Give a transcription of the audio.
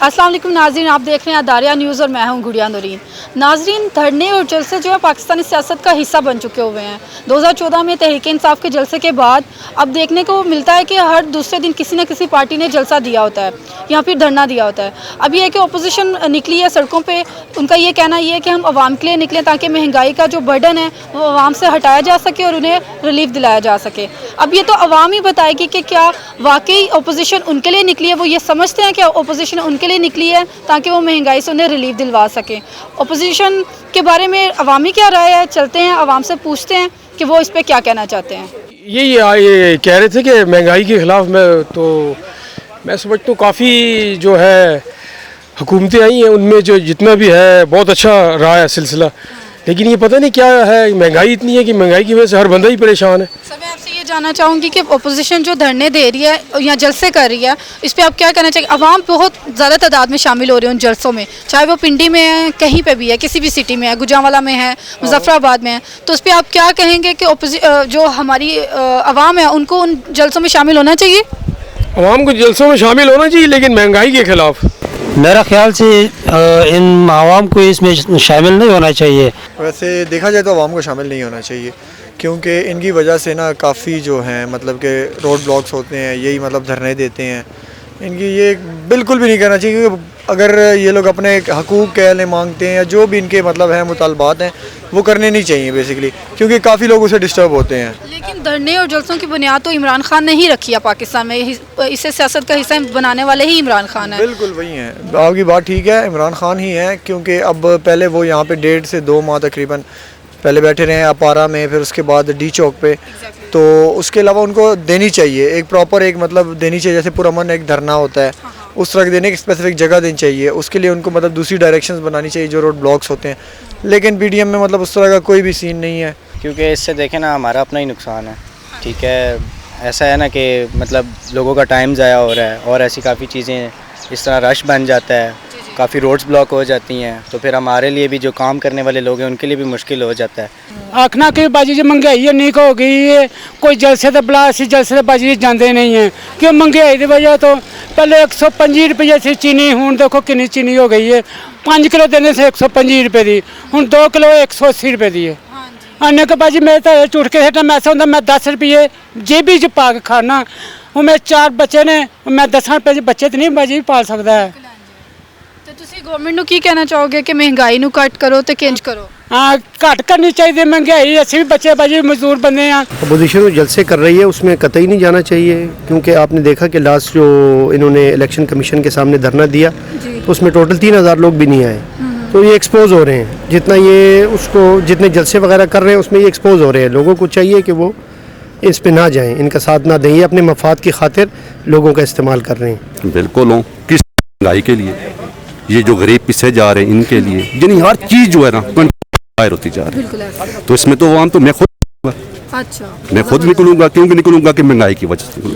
अस्सलाम वालेकुम नाज़रीन, आप देख रहे हैं अदारिया न्यूज़ और मैं हूं गुड़िया नूरीन। नाज़रीन, धरने और जलसे जो है पाकिस्तानी सियासत का हिस्सा बन चुके हुए हैं। 2014 में तहरीक-ए-इंसाफ के जलसे के बाद अब देखने को मिलता है कि हर दूसरे दिन किसी न किसी पार्टी ने जलसा दिया होता है या फिर धरना दिया होता है। अब ये है कि अपोजिशन निकली है सड़कों पर, उनका ये कहना ये है कि हम आवाम के लिए निकलें ताकि महंगाई का जो बर्डन है वो आवाम से हटाया जा सके और उन्हें रिलीफ दिलाया जा सके। अब ये तो आवाम ही बताएगी कि क्या वाकई अपोजिशन उनके लिए निकली है, वो ये समझते हैं कि अपोजिशन उनके लिए निकली है ताकि वो महंगाई से उन्हें रिलीफ दिलवा सके। अपोजिशन के बारे में अवामी क्या राय है, चलते हैं आवाम से पूछते हैं कि वो इस पे क्या कहना चाहते हैं। ये कह रहे थे कि महंगाई के ख़िलाफ़ मैं समझता हूँ काफ़ी जो है हुकूमतें आई हैं, उनमें जो जितना भी है बहुत अच्छा रहा है सिलसिला, लेकिन ये पता नहीं क्या है, महंगाई इतनी है कि महंगाई की वजह से हर बंदा ही परेशान है। सर, मैं आपसे ये जानना चाहूँगी कि अपोजिशन जो धरने दे रही है या जलसे कर रही है, इस पे आप क्या कहना चाहिए। अवाम बहुत ज़्यादा तादाद में शामिल हो रही है उन जलसों में, चाहे वो पिंडी में है, कहीं पे भी है, किसी भी सिटी में है, गुजरांवाला में है, मुजफ्फराबाद में है, तो उस पर आप क्या कहेंगे कि जो हमारी अवाम है उनको उन जलसों में शामिल होना चाहिए। आवाम को जलसों में शामिल होना चाहिए, लेकिन महंगाई के ख़िलाफ़ मेरा ख्याल से इन आवाम को इसमें शामिल नहीं होना चाहिए। वैसे देखा जाए तो आवाम को शामिल नहीं होना चाहिए, क्योंकि इनकी वजह से ना काफ़ी जो हैं मतलब कि रोड ब्लॉक्स होते हैं, यही मतलब धरने देते हैं। इनकी ये बिल्कुल भी नहीं करना चाहिए, क्योंकि अगर ये लोग अपने हकूक़ के लिए मांगते हैं या जो भी इनके मतलब है मुतालबात हैं वो करने नहीं चाहिए बेसिकली, क्योंकि काफ़ी लोग उसे डिस्टर्ब होते हैं। लेकिन धरने और जलसों की बुनियाद तो इमरान खान ने ही रखी है पाकिस्तान में, इसे सियासत का हिस्सा बनाने वाले ही इमरान खान है। बिल्कुल वही हैं, आपकी बात ठीक है, इमरान खान ही है, क्योंकि अब पहले वो यहाँ पे 1.5 से 2 माह तकरीबन पहले बैठे रहे हैं अपारा में, फिर उसके बाद डी चौक पे, तो उसके अलावा उनको देनी चाहिए एक प्रॉपर एक मतलब देनी चाहिए, जैसे पुरअमन एक धरना होता है उस तरह देने की स्पेसिफिक जगह देनी चाहिए। उसके लिए उनको मतलब दूसरी डायरेक्शंस बनानी चाहिए जो रोड ब्लॉक्स होते हैं, लेकिन पीडीएम में मतलब उस तरह का कोई भी सीन नहीं है। क्योंकि इससे देखें ना, हमारा अपना ही नुकसान है। ठीक है, ऐसा है ना कि मतलब लोगों का टाइम ज़ाया हो रहा है और ऐसी काफ़ी चीज़ें इस तरह रश बन जाता है, काफ़ी रोड्स ब्लॉक हो जाती हैं, तो फिर हमारे लिए भी जो काम करने वाले लोग हैं उनके लिए भी मुश्किल हो जाता है। आखना कि बाजी जी महंगाई इन्नी हो गई है, कोई जलसे तो बुला असी जलसे तो बाजी जाते नहीं है, क्यों महंगाई की वजह तो पहले 125 रुपये से चीनी, हूँ देखो कितनी चीनी हो गई है, 5 किलो देने से 125 रुपये दी, हूँ 2 किलो 180 रुपये दी है। अन्य के बाजी मैं तो झूठ के सेटा ऐसा होंगे, मैं 10 रुपये जेबी च पा के खाना, हूँ मेरे 4 बच्चे ने, मैं 10 रुपये बच्चे तो नहीं बाजी पाल सकता है। तो तुसी गवर्नमेंट ਨੂੰ ਕੀ ਕਹਿਣਾ ਚਾਹੋਗੇ कि महंगाई ਨੂੰ ਕੱਟ ਕਰੋ ਤੇ ਕਿੰਜ ਕਰੋ। हाँ, घट करनी चाहिए महंगाई, असं भी बच्चे बाजी मजदूर बंदे हैं। अपोजिशन जो जलसे कर रही है उसमें कतई नहीं जाना चाहिए, क्योंकि आपने देखा कि लास्ट जो इन्होंने इलेक्शन कमीशन के सामने धरना दिया तो उसमें टोटल 3000 लोग भी नहीं आए, तो ये एक्सपोज हो रहे हैं। जितना ये उसको जितने जलसे वगैरह कर रहे हैं उसमें ये एक्सपोज हो रहे हैं। लोगों को चाहिए कि वो इस पे ना जाएं, इनका साथ ना दें, ये अपने मफाद की खातिर लोगों का इस्तेमाल कर रहे हैं। बिल्कुल हो किस महंगाई के लिए, ये जो गरीब पिछले जा रहे हैं इनके लिए, यानी हर चीज़ जो है ना बाहर होती जा रही है, तो इसमें तो आवाम तो मैं खुद अच्छा, मैं खुद निकलूंगा, क्योंकि निकलूंगा कि महंगाई की वजह से।